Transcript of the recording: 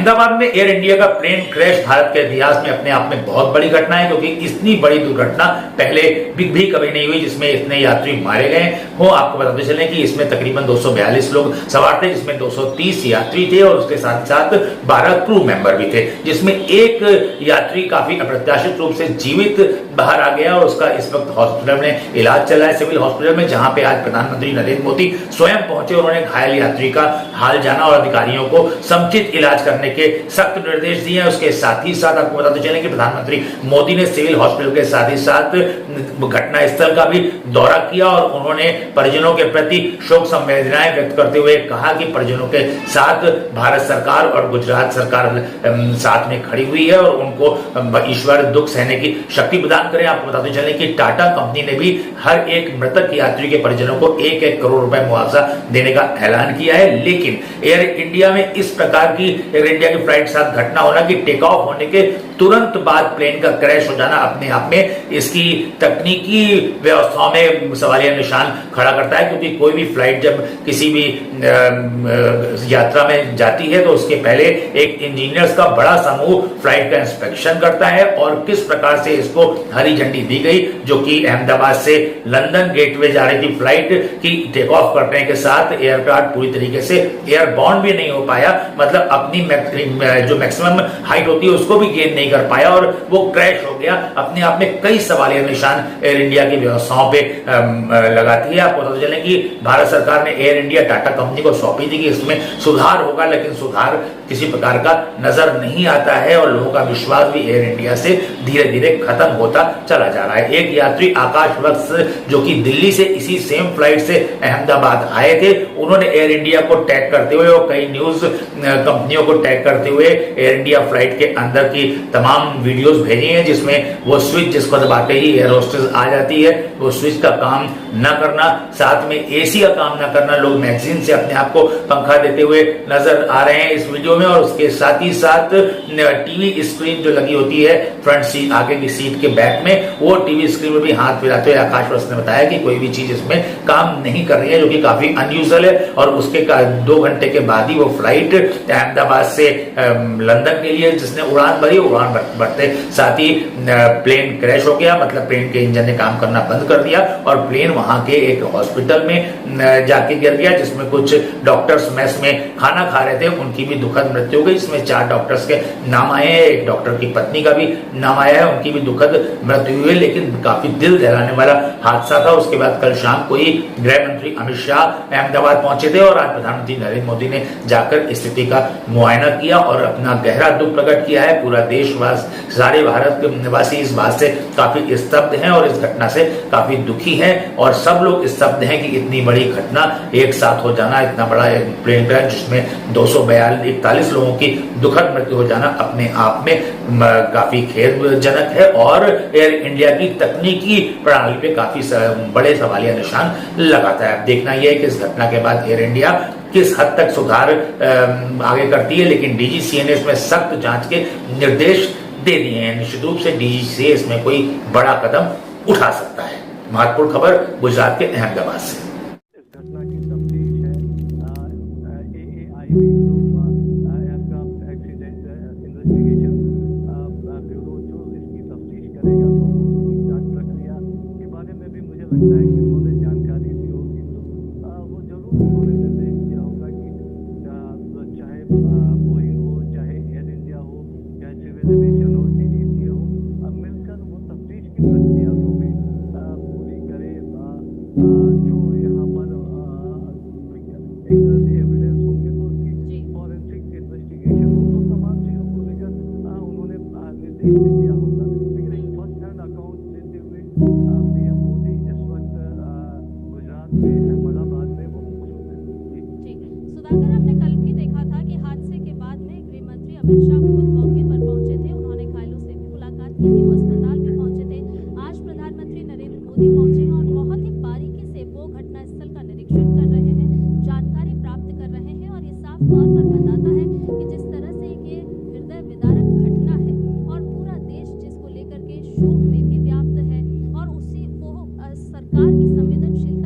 अहमदाबाद में air India का plane crash Bharat के इतिहास में अपने आप में बहुत बड़ी घटना है, क्योंकि इतनी बड़ी दुर्घटना पहले भी कभी नहीं हुई जिसमें इतने यात्री मारे गए हो। आपको बताते चलें कि इसमें तकरीबन 242 लोग सवार थे, जिसमें 230 यात्री थे और उसके साथ साथ 12 क्रू मेंबर भी थे, जिसमें एक यात्री काफी अप्रत्याशित रूप से जीवित बाहर आ गया और उसका इस वक्त हॉस्पिटल में इलाज चल रहा है, सिविल हॉस्पिटल में, जहां पे आज प्रधानमंत्री नरेंद्र मोदी स्वयं पहुंचे। उन्होंने घायल यात्री का हाल जाना और अधिकारियों को समुचित इलाज करने के सख्त निर्देश दिए हैं। उसके साथ ही साथ आपको बताते चलें कि प्रधानमंत्री मोदी ने सिविल हॉस्पिटल के साथ ही साथ घटना स्थल का भी दौरा किया और उन्होंने परिजनों के प्रति शोक संवेदनाएं व्यक्त करते हुए कहा कि परिजनों के साथ भारत सरकार और गुजरात सरकार साथ में खड़ी हुई है और उनको ईश्वर दुख सहने की शक्ति प्रदान करें। आपको बताते चलें कि टाटा कंपनी ने भी हर एक मृतक यात्री के परिजनों को 1-1 करोड़ रुपए मुआवजा देने का ऐलान किया है। लेकिन एयर इंडिया में इस प्रकार की एयर इंडिया की फ्लाइट के साथ घटना होना कि टेक ऑफ होने के तुरंत बाद प्लेन का क्रैश हो जाना अपने आप में इसकी तकनीकी व्यवस्थाओं में सवालिया निशान खड़ा करता है, क्योंकि कोई भी फ्लाइट जब किसी भी यात्रा में जाती है तो उसके पहले एक इंजीनियर्स का बड़ा समूह फ्लाइट का इंस्पेक्शन करता है और किस प्रकार से इसको हरी झंडी दी गई, जो कि अहमदाबाद से लंदन गेटवे जा रही थी फ्लाइट की टेक ऑफ करने के साथ एयरक्राफ्ट पूरी तरीके से एयरबॉर्न भी नहीं हो पाया, मतलब अपनी जो मैक्सिमम हाइट होती है उसको भी गेन नहीं कर पाया और वो क्रैश हो गया। अपने आप में कई सवालिया निशान एयर इंडिया की व्यवस्थाओं पे लगाती है। आपको पता चले कि भारत सरकार ने एयर इंडिया टाटा कंपनी को सौंपी थी कि इसमें सुधार होगा, लेकिन सुधार किसी प्रकार का नजर नहीं आता है और लोगों का विश्वास भी एयर इंडिया से धीरे धीरे खत्म होता चला जा रहा है। एक यात्री आकाश वत्स जो कि दिल्ली से इसी सेम फ्लाइट से अहमदाबाद आए थे, उन्होंने एयर इंडिया को टैग करते हुए और कई न्यूज कंपनियों को टैग करते हुए एयर इंडिया फ्लाइट के अंदर की तमाम वीडियोस भेजी हैं, जिसमें वो स्विच जिसको दबाते ही एयर होस्टेस आ जाती है, वो स्विच का काम न करना, साथ में एसी का काम न करना, लोग मैगजीन से अपने आप को पंखा देते हुए नजर आ रहे हैं इस वीडियो में। और उसके साथ ही साथ टीवी स्क्रीन जो लगी होती है फ्रंट सीट आगे की सीट के बैक में, वो टीवी स्क्रीन में भी हाथ फिराते हुए आकाश वत्स ने बताया कि कोई भी चीज इसमें काम नहीं कर रही है, जो कि काफी अनयूजुअल है। और उसके 2 घंटे के बाद ही वो फ्लाइट अहमदाबाद से लंदन के लिए जिसने उड़ान भरी, उड़ान भरते साथ ही प्लेन क्रैश हो गया, मतलब प्लेन के इंजन ने काम करना बंद कर दिया और प्लेन वहां के एक हॉस्पिटल में जाके गिर गया, जिसमें कुछ डॉक्टर्स मेस में खाना खा रहे थे, उनकी भी दुखद मृत्यु हो गई। इसमें 4 डॉक्टर्स के नाम आए हैं, एक डॉक्टर की पत्नी का भी नाम आया है, उनकी भी दुखद मृत्यु हुई है, लेकिन काफी दिल दहलाने वाला हादसा था। उसके बाद कल शाम को ही गृह मंत्री अमित शाह अहमदाबाद पहुंचे थे और आज प्रधानमंत्री नरेंद्र मोदी ने जाकर स्थिति का मुआयना किया और अपना गहरा दुख प्रकट किया है। पूरा देशवासी, सारे भारत के निवासी इस बात से काफी स्तब्ध हैं और इस घटना से काफी दुखी हैं और सब लोग स्तब्ध हैं कि इतनी बड़ी घटना एक साथ हो जाना, इतना बड़ा एक प्लेन क्रैश जिसमें 241 लोगों की दुखद मृत्यु हो जाना अपने आप में काफी खेदजनक है और एयर इंडिया की तकनीकी प्रणाली पे काफी बड़े सवालिया निशान लगाता है। देखना यह है कि इस घटना के बाद एयर इंडिया किस हद तक सुधार आगे करती है, लेकिन डीजीसीए ने इसमें सख्त जांच के निर्देश दे दिए हैं। निश्चित रूप से डीजीसीए इसमें कोई बड़ा कदम उठा सकता है। महत्वपूर्ण खबर गुजरात के अहमदाबाद से। लगता है कि उन्होंने जानकारी दी होगी तो वो जरूर उन्होंने निर्देश दिया होगा कि चाहे बोइंग हो, चाहे एयर इंडिया हो, चाहे सिविल एविएशन हो, डीजीसीए हो, मिलकर वो तफ्तीश की प्रक्रिया को भी पूरी करे। जो यहाँ पर एक तरह से एविडेंस होंगे तो उसकी फॉरेंसिक इन्वेस्टिगेशन हो, तो तमाम चीज़ों को लेकर उन्होंने निर्देश भी दिया होगा। लेकिन एक फर्स्ट हैंड अकाउंट लेते हुए पीएम मोदी इस वक्त गुजरात में अहमदाबाद में वो मौजूद है। जी सुधाकर, आपने कल भी देखा था कि हादसे के बाद में गृह मंत्री अमित शाह खुद मौके पर पहुंचे थे, उन्होंने घायलों से भी मुलाकात की थी, वो अस्पताल भी पहुंचे थे। आज प्रधानमंत्री नरेंद्र मोदी पहुंचे हैं और बहुत ही बारीकी से वो घटनास्थल का निरीक्षण कर रहे हैं, जानकारी प्राप्त कर रहे हैं और ये साफ तौर पर बताता है कि जिस तरह से ये हृदय विदारक घटना है और पूरा देश जिसको लेकर के शोक में भी व्याप्त है और उसी वो सरकार की संवेदनशीलता